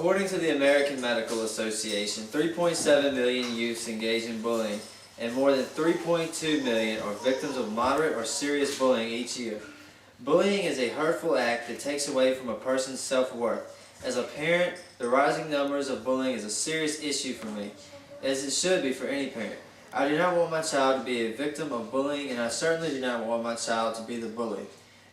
According to the American Medical Association, 3.7 million youths engage in bullying, and more than 3.2 million are victims of moderate or serious bullying each year. Bullying is a hurtful act that takes away from a person's self-worth. As a parent, the rising numbers of bullying is a serious issue for me, as it should be for any parent. I do not want my child to be a victim of bullying, and I certainly do not want my child to be the bully.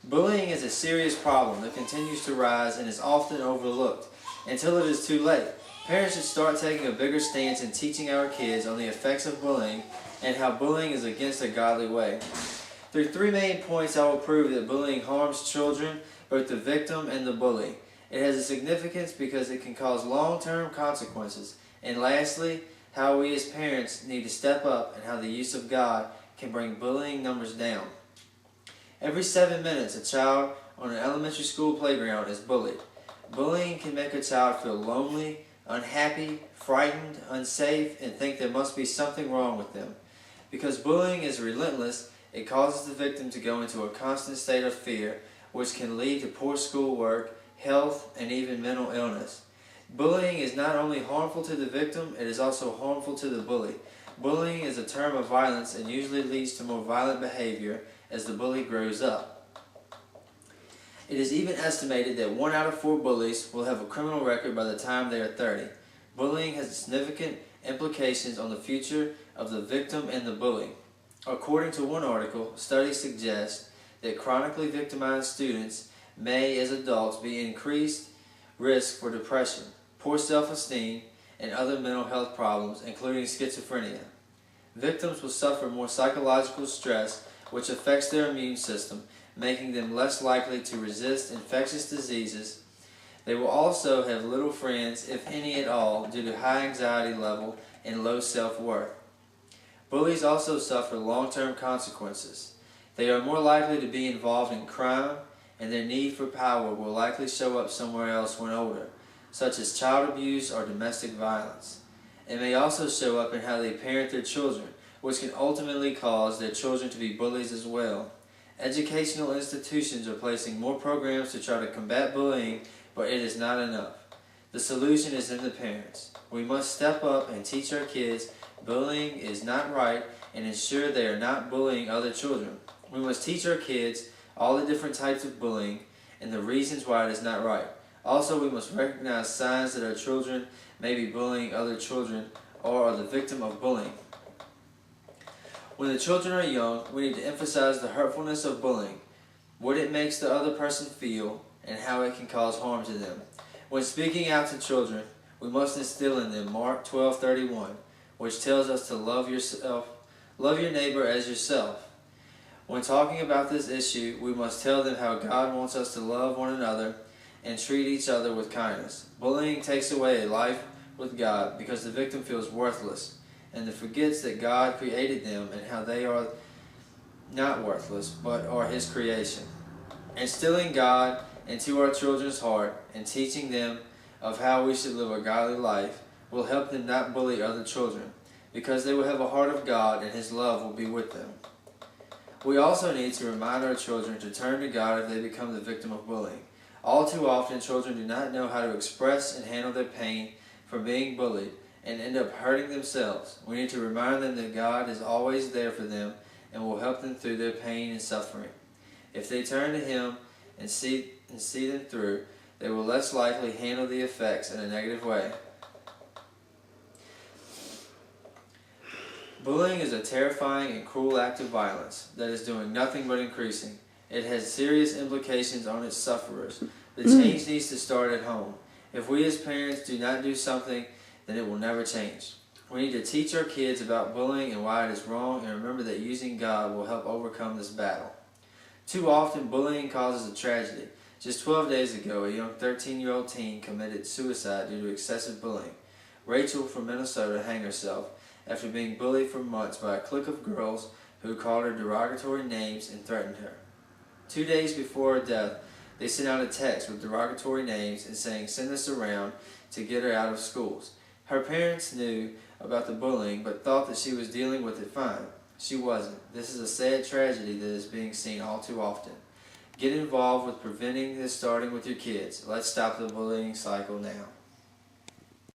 Bullying is a serious problem that continues to rise and is often overlooked until it is too late. Parents should start taking a bigger stance in teaching our kids on the effects of bullying and how bullying is against a godly way. Through 3 main points, I will prove that bullying harms children, both the victim and the bully. It has a significance because it can cause long-term consequences. And lastly, how we as parents need to step up and how the use of God can bring bullying numbers down. Every 7 minutes, a child on an elementary school playground is bullied. Bullying can make a child feel lonely, unhappy, frightened, unsafe, and think there must be something wrong with them. Because bullying is relentless, it causes the victim to go into a constant state of fear, which can lead to poor schoolwork, health, and even mental illness. Bullying is not only harmful to the victim, it is also harmful to the bully. Bullying is a term of violence and usually leads to more violent behavior as the bully grows up. It is even estimated that 1 out of 4 bullies will have a criminal record by the time they are 30. Bullying has significant implications on the future of the victim and the bully. According to one article, studies suggest that chronically victimized students may, as adults, be increased risk for depression, poor self-esteem, and other mental health problems, including schizophrenia. Victims will suffer more psychological stress, which affects their immune system, making them less likely to resist infectious diseases. They will also have little friends, if any at all, due to high anxiety level and low self-worth. Bullies also suffer long-term consequences. They are more likely to be involved in crime, and their need for power will likely show up somewhere else when older, such as child abuse or domestic violence. It may also show up in how they parent their children, which can ultimately cause their children to be bullies as well. Educational institutions are placing more programs to try to combat bullying, but it is not enough. The solution is in the parents. We must step up and teach our kids bullying is not right and ensure they are not bullying other children. We must teach our kids all the different types of bullying and the reasons why it is not right. Also, we must recognize signs that our children may be bullying other children or are the victim of bullying. When the children are young, we need to emphasize the hurtfulness of bullying, what it makes the other person feel, and how it can cause harm to them. When speaking out to children, we must instill in them Mark 12:31, which tells us to love your neighbor as yourself. When talking about this issue, we must tell them how God wants us to love one another and treat each other with kindness. Bullying takes away a life with God because the victim feels worthless and forgets that God created them and how they are not worthless but are His creation. Instilling God into our children's heart and teaching them of how we should live a godly life will help them not bully other children because they will have a heart of God and His love will be with them. We also need to remind our children to turn to God if they become the victim of bullying. All too often, children do not know how to express and handle their pain from being bullied and end up hurting themselves. We need to remind them that God is always there for them and will help them through their pain and suffering. If they turn to Him and see them through, they will less likely handle the effects in a negative way. Bullying is a terrifying and cruel act of violence that is doing nothing but increasing. It has serious implications on its sufferers. The change needs to start at home. If we as parents do not do something, then it will never change. We need to teach our kids about bullying and why it is wrong, and remember that using God will help overcome this battle. Too often, bullying causes a tragedy. Just 12 days ago, a young 13-year-old teen committed suicide due to excessive bullying. Rachel from Minnesota hanged herself after being bullied for months by a clique of girls who called her derogatory names and threatened her. 2 days before her death, they sent out a text with derogatory names and saying, "Send us around," to get her out of schools. Her parents knew about the bullying but thought that she was dealing with it fine. She wasn't. This is a sad tragedy that is being seen all too often. Get involved with preventing this starting with your kids. Let's stop the bullying cycle now.